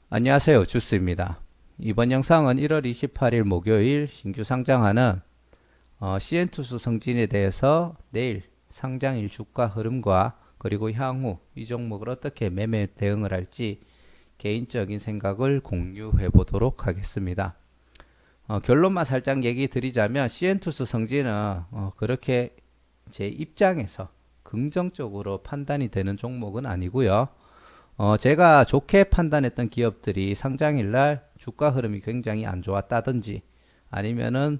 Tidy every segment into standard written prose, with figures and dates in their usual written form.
안녕하세요. 주스입니다. 이번 영상은 1월 28일 목요일 신규 상장하는 CN투스 성진에 대해서 내일 상장일 주가 흐름과 그리고 향후 이 종목을 어떻게 매매 대응을 할지 개인적인 생각을 공유해 보도록 하겠습니다. 결론만 살짝 얘기 드리자면 CN투스 성진은 그렇게 제 입장에서 긍정적으로 판단이 되는 종목은 아니고요. 제가 좋게 판단했던 기업들이 상장일 날 주가 흐름이 굉장히 안 좋았다든지 아니면은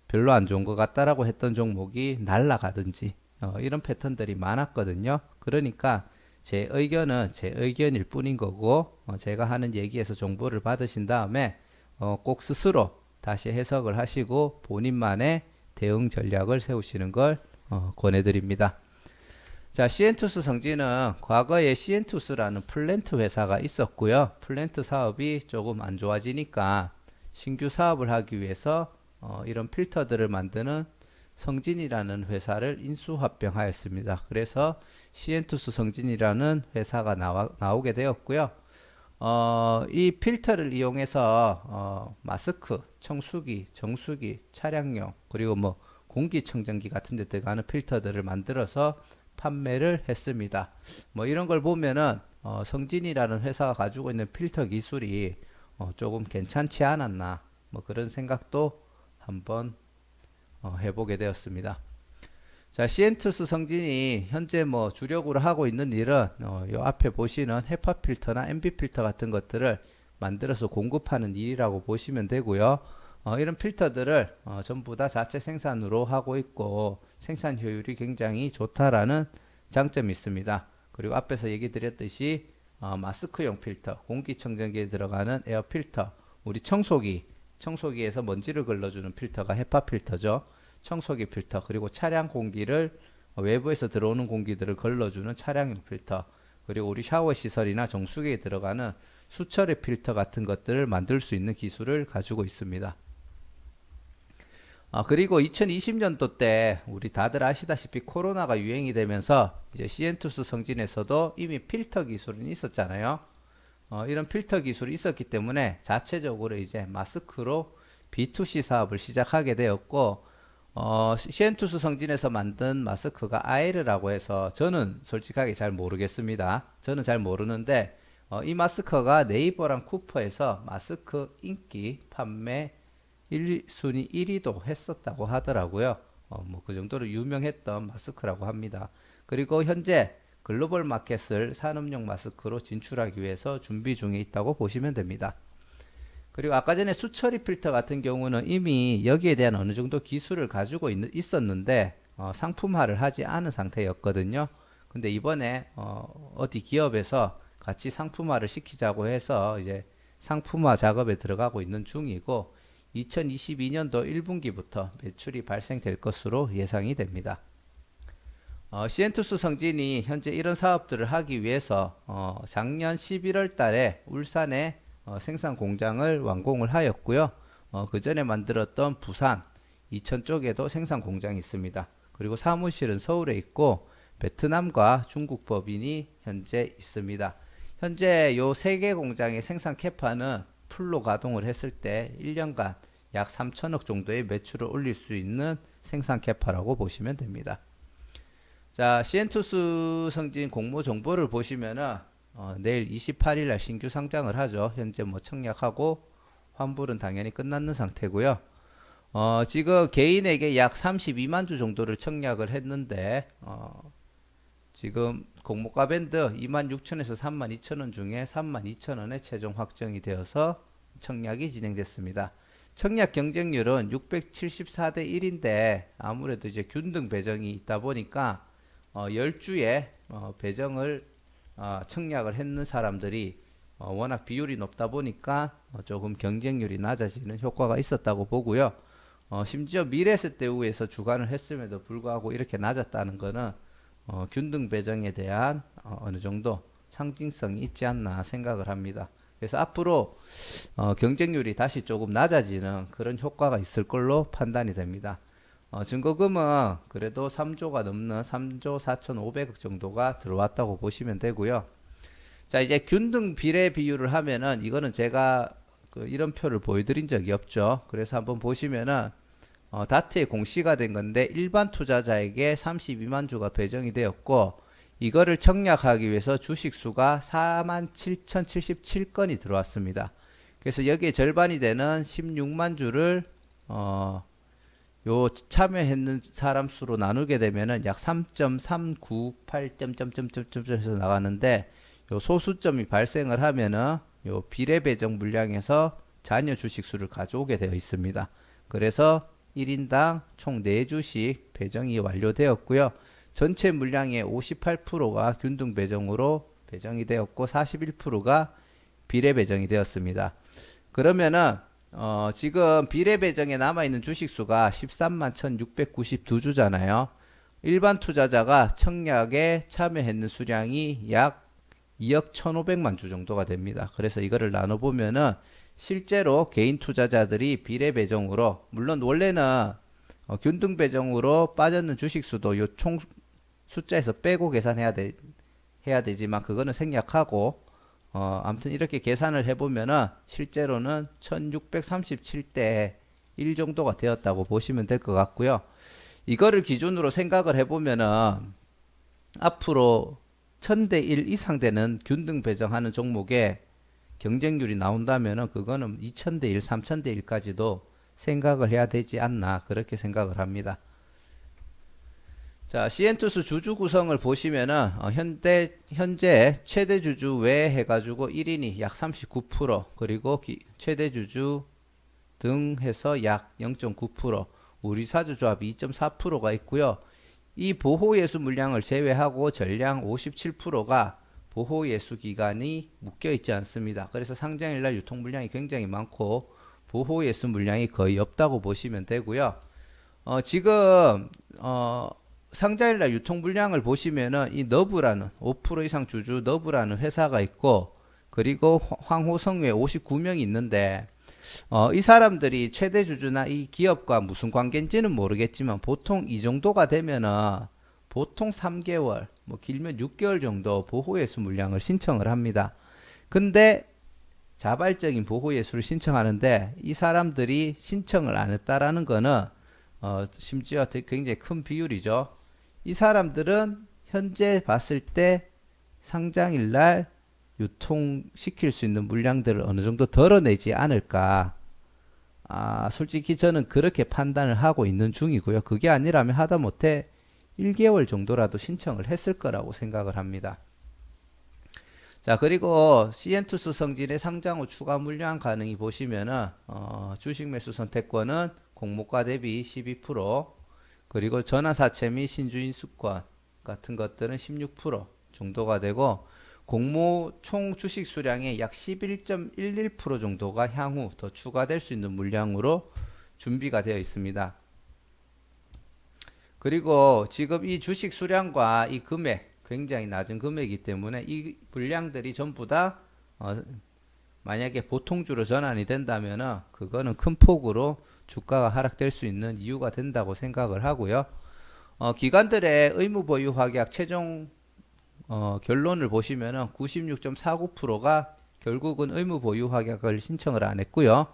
별로 안 좋은 것 같다라고 했던 종목이 날아가든지 이런 패턴들이 많았거든요. 그러니까 제 의견은 제 의견일 뿐인 거고 제가 하는 얘기에서 정보를 받으신 다음에 꼭 스스로 다시 해석을 하시고 본인만의 대응 전략을 세우시는 걸 권해드립니다. 자, 시엔투스 성진은 과거에 시엔투스라는 플랜트 회사가 있었고요. 플랜트 사업이 조금 안 좋아지니까 신규 사업을 하기 위해서 이런 필터들을 만드는 성진이라는 회사를 인수합병하였습니다. 그래서 시엔투스 성진이라는 회사가 나오게 되었고요. 이 필터를 이용해서 마스크, 청수기, 정수기, 차량용 그리고 뭐 공기청정기 같은 데 들어가는 필터들을 만들어서 판매를 했습니다. 뭐 이런 걸 보면은 성진이라는 회사가 가지고 있는 필터 기술이 조금 괜찮지 않았나 뭐 그런 생각도 한번 해보게 되었습니다. 자, 시엔투스 성진이 현재 뭐 주력으로 하고 있는 일은 요 앞에 보시는 헤파 필터나 MB 필터 같은 것들을 만들어서 공급하는 일이라고 보시면 되고요. 이런 필터들을 전부 다 자체 생산으로 하고 있고 생산 효율이 굉장히 좋다라는 장점이 있습니다. 그리고 앞에서 얘기 드렸듯이 마스크용 필터, 공기청정기에 들어가는 에어 필터, 우리 청소기에서 먼지를 걸러주는 필터가 헤파 필터죠. 청소기 필터, 그리고 차량 공기를 외부에서 들어오는 공기들을 걸러주는 차량용 필터, 그리고 우리 샤워 시설이나 정수기에 들어가는 수처리 필터 같은 것들을 만들 수 있는 기술을 가지고 있습니다. 그리고 2020년도 때 우리 다들 아시다시피 코로나가 유행이 되면서 이제 시엔투스 성진에서도 이미 필터 기술은 있었잖아요. 이런 필터 기술이 있었기 때문에 자체적으로 이제 마스크로 B2C 사업을 시작하게 되었고 시엔투스 성진에서 만든 마스크가 아에르라고 해서 저는 솔직하게 잘 모르겠습니다. 저는 잘 모르는데 이 마스크가 네이버랑 쿠퍼에서 마스크 인기 판매 1순위 1위도 했었다고 하더라고요. 뭐 그 정도로 유명했던 마스크라고 합니다. 그리고 현재 글로벌 마켓을 산업용 마스크로 진출하기 위해서 준비 중에 있다고 보시면 됩니다. 그리고 아까 전에 수처리 필터 같은 경우는 이미 여기에 대한 어느 정도 기술을 가지고 있었는데 상품화를 하지 않은 상태였거든요. 근데 이번에 어디 기업에서 같이 상품화를 시키자고 해서 이제 상품화 작업에 들어가고 있는 중이고 2022년도 1분기부터 매출이 발생될 것으로 예상이 됩니다. 시엔투스 성진이 현재 이런 사업들을 하기 위해서 작년 11월 달에 울산에 생산 공장을 완공을 하였고요. 그 전에 만들었던 부산, 이천 쪽에도 생산 공장이 있습니다. 그리고 사무실은 서울에 있고 베트남과 중국 법인이 현재 있습니다. 현재 요 세 개 공장의 생산 캐파는 풀로 가동을 했을 때 1년간 약 3천억 정도의 매출을 올릴 수 있는 생산 캐파라고 보시면 됩니다. 자, 시엔투스 성진 공모 정보를 보시면은 내일 28일 날 신규 상장을 하죠. 현재 뭐 청약하고 환불은 당연히 끝났는 상태고요. 지금 개인에게 약 32만 주 정도를 청약을 했는데 지금 공모가 밴드 26,000에서 32,000원 중에 32,000원에 최종 확정이 되어서 청약이 진행됐습니다. 청약 경쟁률은 674대 1인데 아무래도 이제 균등 배정이 있다 보니까 10주에 배정을 청약을 했는 사람들이 워낙 비율이 높다 보니까 조금 경쟁률이 낮아지는 효과가 있었다고 보고요. 심지어 미래세대우에서 주관을 했음에도 불구하고 이렇게 낮았다는 것은 균등 배정에 대한 어느 정도 상징성이 있지 않나 생각을 합니다. 그래서 앞으로 경쟁률이 다시 조금 낮아지는 그런 효과가 있을 걸로 판단이 됩니다. 증거금은 그래도 3조가 넘는 3조 4,500억 정도가 들어왔다고 보시면 되고요. 자, 이제 균등 비례 비율을 하면은 이거는 제가 이런 표를 보여드린 적이 없죠. 그래서 한번 보시면은 다트에 공시가 된 건데 일반 투자자에게 32만 주가 배정이 되었고 이거를 청약하기 위해서 주식수가 47,077건이 들어왔습니다. 그래서 여기에 절반이 되는 16만 주를 요 참여했는 사람 수로 나누게 되면은 약 3.398점점점점점 해서 나가는데 요 소수점이 발생을 하면은 요 비례 배정 물량에서 잔여 주식수를 가져오게 되어 있습니다. 그래서 1인당 총 4주씩 배정이 완료되었고요. 전체 물량의 58%가 균등 배정으로 배정이 되었고 41%가 비례 배정이 되었습니다. 그러면은 지금 비례 배정에 남아있는 주식수가 13만 1692주잖아요. 일반 투자자가 청약에 참여했는 수량이 약 2억 1500만 주 정도가 됩니다. 그래서 이거를 나눠보면은 실제로 개인 투자자들이 비례 배정으로 물론 원래는 균등 배정으로 빠졌는 주식수도 요 총 숫자에서 빼고 해야 되지만 그거는 생략하고 아무튼 이렇게 계산을 해보면은 실제로는 1637대 1 정도가 되었다고 보시면 될 것 같고요. 이거를 기준으로 생각을 해보면은 앞으로 1000대 1 이상 되는 균등 배정하는 종목에 경쟁률이 나온다면은 그거는 2000대 1, 3000대 1까지도 생각을 해야 되지 않나 그렇게 생각을 합니다. 자, 시엔투스 주주 구성을 보시면은 현재 최대 주주 외 해가지고 1인이 약 39% 그리고 최대 주주 등 해서 약 0.9% 우리 사주조합이 2.4%가 있고요. 이 보호예수 물량을 제외하고 전량 57%가 보호예수 기간이 묶여 있지 않습니다. 그래서 상장일날 유통 물량이 굉장히 많고 보호예수 물량이 거의 없다고 보시면 되고요. 지금 상장일날 유통 물량을 보시면은 이 너브라는 5% 이상 주주 너브라는 회사가 있고 그리고 황호성외 59명이 있는데 이 사람들이 최대 주주나 이 기업과 무슨 관계인지는 모르겠지만 보통 이 정도가 되면은 보통 3개월 뭐 길면 6개월 정도 보호예수 물량을 신청을 합니다. 근데 자발적인 보호예수를 신청하는데 이 사람들이 신청을 안 했다라는 거는 심지어 굉장히 큰 비율이죠. 이 사람들은 현재 봤을 때 상장일날 유통시킬 수 있는 물량들을 어느 정도 덜어내지 않을까. 솔직히 저는 그렇게 판단을 하고 있는 중이고요. 그게 아니라면 하다못해 1개월 정도라도 신청을 했을 거라고 생각을 합니다. 자, 그리고 시엔투스 성진의 상장 후 추가 물량 가능이 보시면은 주식 매수 선택권은 공모가 대비 12% 그리고 전환사채 및 신주인 수권 같은 것들은 16% 정도가 되고 공모 총 주식 수량의 약 11.11% 정도가 향후 더 추가될 수 있는 물량으로 준비가 되어 있습니다. 그리고 지금 이 주식 수량과 이 금액 굉장히 낮은 금액이기 때문에 이 물량들이 전부 다 만약에 보통주로 전환이 된다면 그거는 큰 폭으로 주가가 하락될 수 있는 이유가 된다고 생각을 하고요. 기관들의 의무 보유 확약 최종 결론을 보시면은 96.49%가 결국은 의무 보유 확약을 신청을 안 했고요.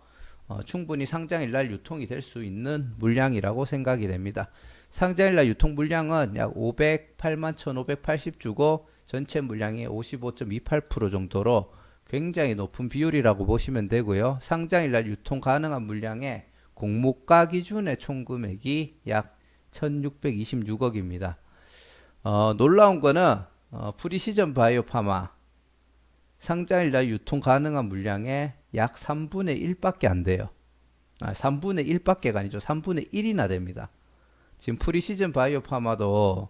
충분히 상장일날 유통이 될 수 있는 물량이라고 생각이 됩니다. 상장일날 유통 물량은 약 508만 1580주고 전체 물량의 55.28% 정도로 굉장히 높은 비율이라고 보시면 되고요. 상장일날 유통 가능한 물량의 공모가 기준의 총 금액이 약 1626억입니다. 놀라운 거는 프리시전 바이오파마 상장일날 유통 가능한 물량의 약 3분의 1밖에 안 돼요. 3분의 1밖에가 아니죠. 3분의 1이나 됩니다. 지금 프리시전 바이오파마도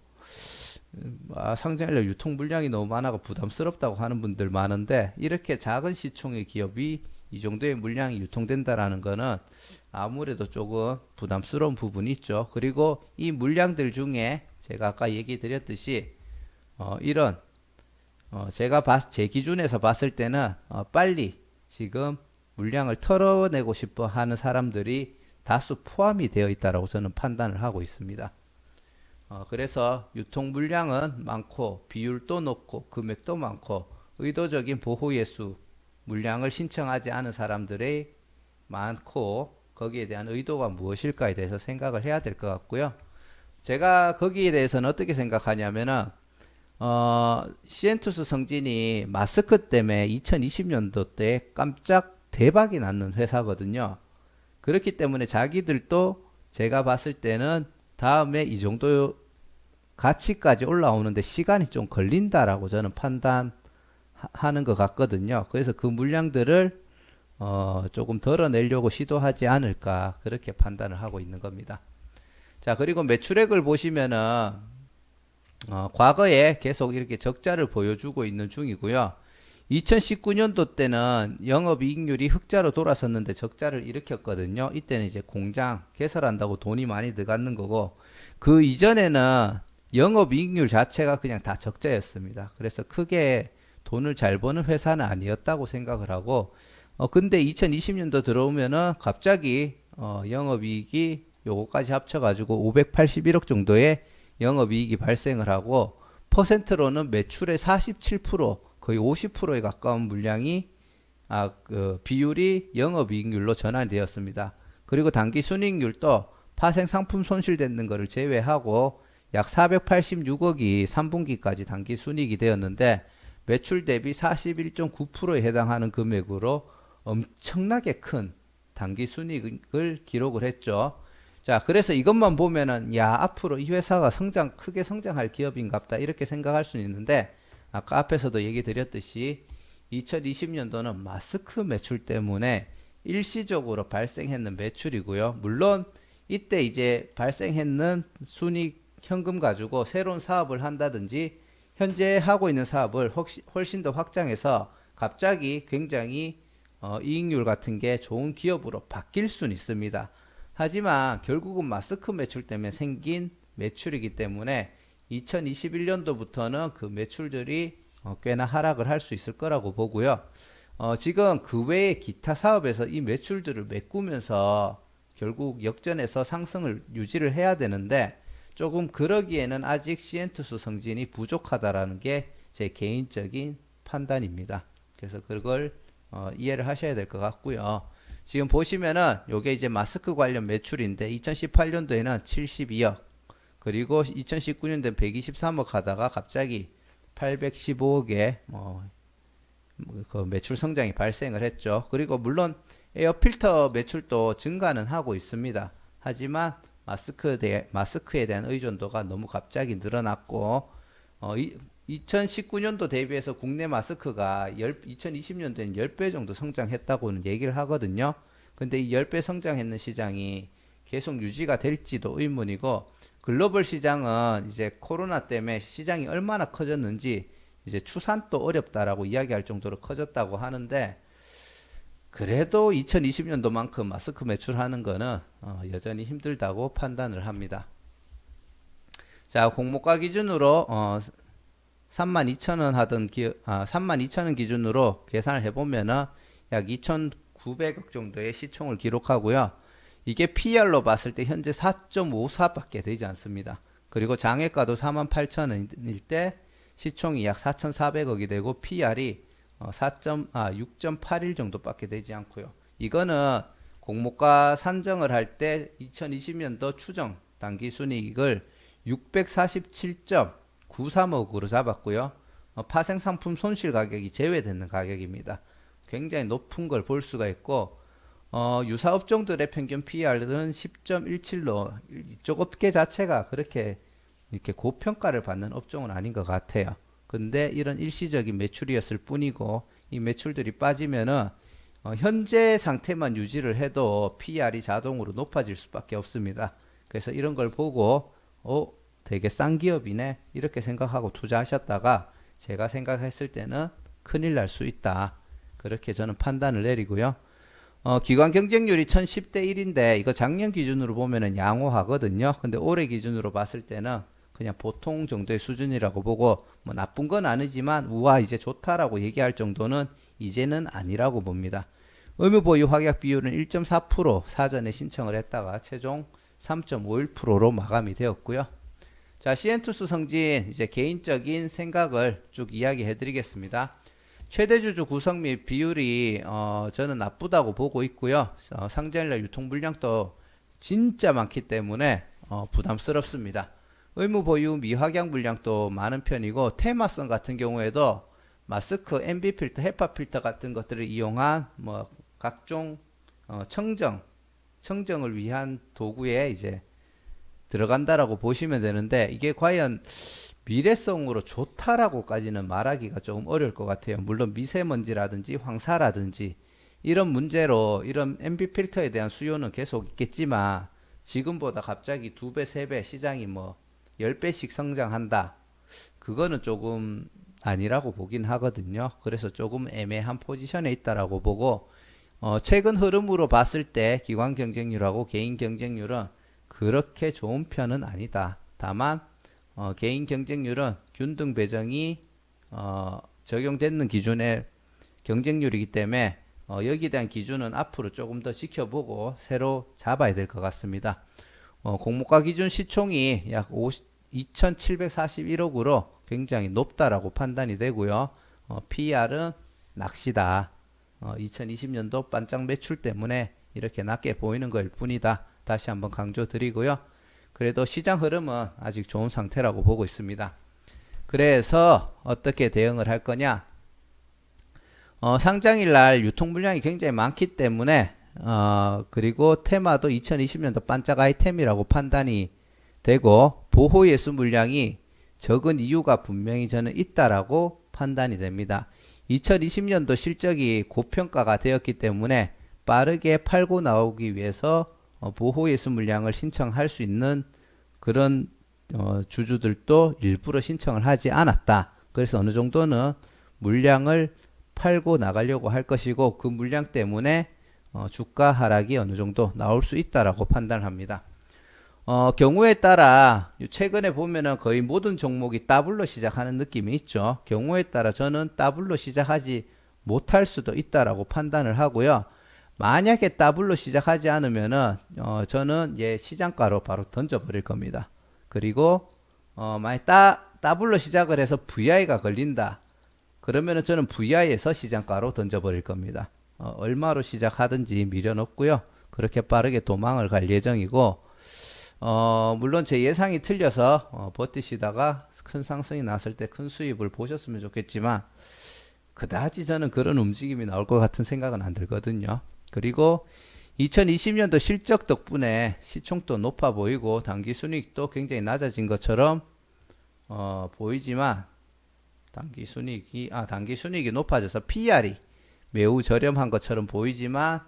상장일날 유통 물량이 너무 많아서 부담스럽다고 하는 분들 많은데 이렇게 작은 시총의 기업이 이 정도의 물량이 유통된다라는 거는 아무래도 조금 부담스러운 부분이 있죠. 그리고 이 물량들 중에 제가 아까 얘기 드렸듯이 이런 제가 제 기준에서 봤을 때는 빨리 지금 물량을 털어내고 싶어 하는 사람들이 다수 포함이 되어 있다고 저는 판단을 하고 있습니다. 그래서 유통 물량은 많고 비율도 높고 금액도 많고 의도적인 보호 예수 물량을 신청하지 않은 사람들이 많고 거기에 대한 의도가 무엇일까에 대해서 생각을 해야 될 것 같고요. 제가 거기에 대해서는 어떻게 생각하냐면은 시엔투스 성진이 마스크 때문에 2020년도 때 깜짝 대박이 났는 회사거든요. 그렇기 때문에 자기들도 제가 봤을 때는 다음에 이 정도 가치까지 올라오는데 시간이 좀 걸린다라고 저는 판단하는 것 같거든요. 그래서 그 물량들을 조금 덜어내려고 시도하지 않을까 그렇게 판단을 하고 있는 겁니다. 자, 그리고 매출액을 보시면은 과거에 계속 이렇게 적자를 보여주고 있는 중이고요. 2019년도 때는 영업이익률이 흑자로 돌아섰는데 적자를 일으켰거든요. 이때는 이제 공장 개설한다고 돈이 많이 들어가는 거고, 그 이전에는 영업이익률 자체가 그냥 다 적자였습니다. 그래서 크게 돈을 잘 버는 회사는 아니었다고 생각을 하고, 근데 2020년도 들어오면은 갑자기 영업이익이 요거까지 합쳐가지고 581억 정도의 영업이익이 발생을 하고, 퍼센트로는 매출의 47%, 거의 50%에 가까운 물량이 비율이 영업이익률로 전환이 되었습니다. 그리고 당기순이익률도 파생 상품 손실되는 것을 제외하고 약 486억이 3분기까지 당기순이익이 되었는데, 매출 대비 41.9%에 해당하는 금액으로 엄청나게 큰 당기순이익을 기록을 했죠. 자, 그래서 이것만 보면은 야, 앞으로 이 회사가 크게 성장할 기업인갑다 이렇게 생각할 수는 있는데, 아까 앞에서도 얘기 드렸듯이 2020년도는 마스크 매출 때문에 일시적으로 발생했는 매출이고요. 물론 이때 이제 발생했는 순이익 현금 가지고 새로운 사업을 한다든지 현재 하고 있는 사업을 훨씬 더 확장해서 갑자기 굉장히 이익률 같은 게 좋은 기업으로 바뀔 수는 있습니다. 하지만 결국은 마스크 매출 때문에 생긴 매출이기 때문에 2021년도부터는 그 매출들이 꽤나 하락을 할 수 있을 거라고 보고요. 지금 그 외에 기타 사업에서 이 매출들을 메꾸면서 결국 역전해서 상승을 유지를 해야 되는데, 조금 그러기에는 아직 시엔투스 성진이 부족하다라는 게 제 개인적인 판단입니다. 그래서 그걸 이해를 하셔야 될 것 같고요. 지금 보시면은 요게 이제 마스크 관련 매출인데 2018년도에는 72억, 그리고 2019년도에 123억 하다가 갑자기 815억의 그 매출 성장이 발생을 했죠. 그리고 물론 에어 필터 매출도 증가는 하고 있습니다. 하지만 마스크에 대한 의존도가 너무 갑자기 늘어났고, 2019년도 대비해서 국내 마스크가 2020년도에는 10배 정도 성장했다고는 얘기를 하거든요. 근데 이 10배 성장했는 시장이 계속 유지가 될지도 의문이고, 글로벌 시장은 이제 코로나 때문에 시장이 얼마나 커졌는지 이제 추산도 어렵다라고 이야기할 정도로 커졌다고 하는데, 그래도 2020년도만큼 마스크 매출하는 거는 여전히 힘들다고 판단을 합니다. 자, 공모가 기준으로 32,000원 32,000원 기준으로 계산을 해보면은 약 2,900억 정도의 시총을 기록하고요. 이게 PR로 봤을 때 현재 4.54밖에 되지 않습니다. 그리고 장외가도 48,000원일 때 시총이 약 4,400억이 되고 PR이 6.81 정도밖에 되지 않고요. 이거는 공모가 산정을 할 때 2020년도 추정 당기순이익을 647.93억으로 잡았고요. 파생상품 손실 가격이 제외되는 가격입니다. 굉장히 높은 걸 볼 수가 있고, 유사 업종들의 평균 PR은 10.17로 이쪽 업계 자체가 그렇게 이렇게 고평가를 받는 업종은 아닌 것 같아요. 근데 이런 일시적인 매출이었을 뿐이고, 이 매출들이 빠지면은 현재 상태만 유지를 해도 PR이 자동으로 높아질 수밖에 없습니다. 그래서 이런 걸 보고 되게 싼 기업이네 이렇게 생각하고 투자하셨다가 제가 생각했을 때는 큰일 날 수 있다. 그렇게 저는 판단을 내리고요. 기관 경쟁률이 1010대 1인데 이거 작년 기준으로 보면은 양호하거든요. 근데 올해 기준으로 봤을 때는 그냥 보통 정도의 수준이라고 보고, 뭐 나쁜 건 아니지만 우와 이제 좋다라고 얘기할 정도는 이제는 아니라고 봅니다. 의무 보유 확약 비율은 1.4% 사전에 신청을 했다가 최종 3.51%로 마감이 되었고요. 자, 시엔투스 성진 이제 개인적인 생각을 쭉 이야기해 드리겠습니다. 최대주주 구성 및 비율이 저는 나쁘다고 보고 있고요. 상장일날 유통 물량도 진짜 많기 때문에 부담스럽습니다. 의무 보유 미확양 물량도 많은 편이고 테마성 같은 경우에도 마스크, MB 필터, 헤파 필터 같은 것들을 이용한 뭐 각종 청정을 위한 도구에 이제 들어간다라고 보시면 되는데 이게 과연 미래성으로 좋다라고까지는 말하기가 조금 어려울 것 같아요. 물론 미세먼지라든지 황사라든지 이런 문제로 이런 MB 필터에 대한 수요는 계속 있겠지만 지금보다 갑자기 2배, 3배 시장이 뭐 10배씩 성장한다. 그거는 조금 아니라고 보긴 하거든요. 그래서 조금 애매한 포지션에 있다라고 보고 최근 흐름으로 봤을 때 기관 경쟁률하고 개인 경쟁률은 그렇게 좋은 편은 아니다. 다만 개인 경쟁률은 균등 배정이 적용되는 기준의 경쟁률이기 때문에 여기에 대한 기준은 앞으로 조금 더 지켜보고 새로 잡아야 될 것 같습니다. 공모가 기준 시총이 약 2,741억으로 굉장히 높다라고 판단이 되고요. PR은 낚시다. 2020년도 반짝 매출 때문에 이렇게 낮게 보이는 걸 뿐이다. 다시 한번 강조드리고요. 그래도 시장 흐름은 아직 좋은 상태라고 보고 있습니다. 그래서 어떻게 대응을 할 거냐? 상장일 날 유통 물량이 굉장히 많기 때문에 그리고 테마도 2020년도 반짝 아이템이라고 판단이 되고 보호 예수 물량이 적은 이유가 분명히 저는 있다라고 판단이 됩니다. 2020년도 실적이 고평가가 되었기 때문에 빠르게 팔고 나오기 위해서 보호 예수 물량을 신청할 수 있는 그런 주주들도 일부러 신청을 하지 않았다. 그래서 어느 정도는 물량을 팔고 나가려고 할 것이고 그 물량 때문에 주가 하락이 어느 정도 나올 수 있다라고 판단합니다. 경우에 따라 최근에 보면은 거의 모든 종목이 더블로 시작하는 느낌이 있죠. 경우에 따라 저는 더블로 시작하지 못할 수도 있다라고 판단을 하고요. 만약에 더블로 시작하지 않으면은 저는 시장가로 바로 던져버릴 겁니다. 그리고 만약 더블로 시작을 해서 VI가 걸린다. 그러면은 저는 VI에서 시장가로 던져버릴 겁니다. 얼마로 시작하든지 미련 없고요. 그렇게 빠르게 도망을 갈 예정이고 물론 제 예상이 틀려서 버티시다가 큰 상승이 났을 때 큰 수입을 보셨으면 좋겠지만 그다지 저는 그런 움직임이 나올 것 같은 생각은 안 들거든요. 그리고 2020년도 실적 덕분에 시총도 높아 보이고 당기순이익도 굉장히 낮아진 것처럼 보이지만 당기순이익이 높아져서 PR이 매우 저렴한 것처럼 보이지만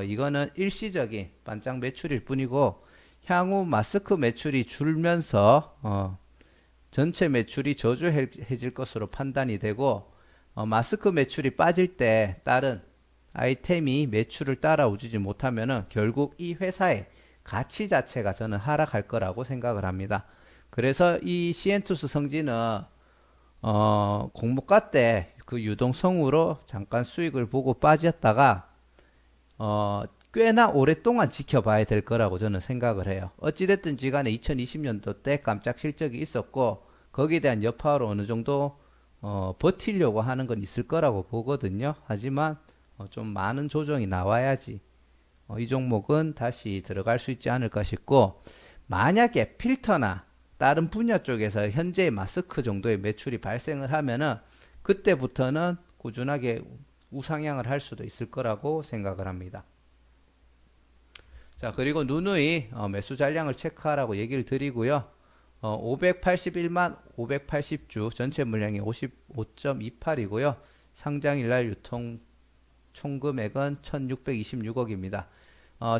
이거는 일시적인 반짝 매출일 뿐이고 향후 마스크 매출이 줄면서 전체 매출이 저조해질 것으로 판단이 되고 마스크 매출이 빠질 때 다른 아이템이 매출을 따라오지 못하면은 결국 이 회사의 가치 자체가 저는 하락할 거라고 생각을 합니다. 그래서 이 시엔투스 성진은 공모가 때 그 유동성으로 잠깐 수익을 보고 빠졌다가 꽤나 오랫동안 지켜봐야 될 거라고 저는 생각을 해요. 어찌됐든지 간에 2020년도 때 깜짝 실적이 있었고 거기에 대한 여파로 어느 정도 버티려고 하는 건 있을 거라고 보거든요. 하지만 좀 많은 조정이 나와야지 이 종목은 다시 들어갈 수 있지 않을까 싶고 만약에 필터나 다른 분야 쪽에서 현재 마스크 정도의 매출이 발생을 하면은 그때부터는 꾸준하게 우상향을 할 수도 있을 거라고 생각을 합니다. 자, 그리고 누누이 매수 잔량을 체크하라고 얘기를 드리고요. 581만 580주 전체 물량이 55.28이고요. 상장일날 유통 총금액은 1626억입니다.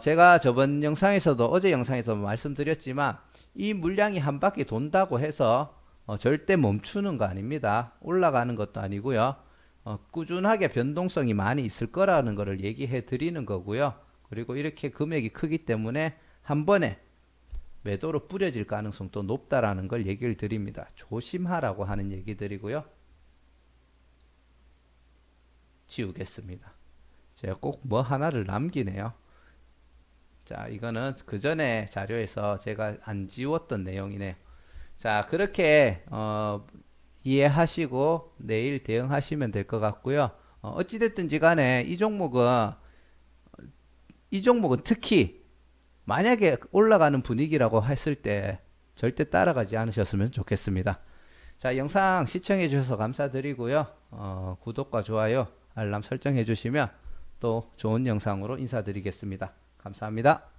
제가 저번 영상에서도 어제 영상에서 말씀드렸지만 이 물량이 한 바퀴 돈다고 해서 절대 멈추는 거 아닙니다. 올라가는 것도 아니고요. 꾸준하게 변동성이 많이 있을 거라는 것을 얘기해 드리는 거고요. 그리고 이렇게 금액이 크기 때문에 한 번에 매도로 뿌려질 가능성도 높다라는 걸 얘기를 드립니다. 조심하라고 하는 얘기 드리고요. 지우겠습니다. 제가 꼭 뭐 하나를 남기네요. 자, 이거는 그 전에 자료에서 제가 안 지웠던 내용이네요. 자, 그렇게 이해하시고 내일 대응하시면 될 것 같고요. 어찌됐든지 간에 이 종목은 특히 만약에 올라가는 분위기라고 했을 때 절대 따라가지 않으셨으면 좋겠습니다. 자, 영상 시청해 주셔서 감사드리고요. 구독과 좋아요, 알람 설정해 주시면 또 좋은 영상으로 인사드리겠습니다. 감사합니다.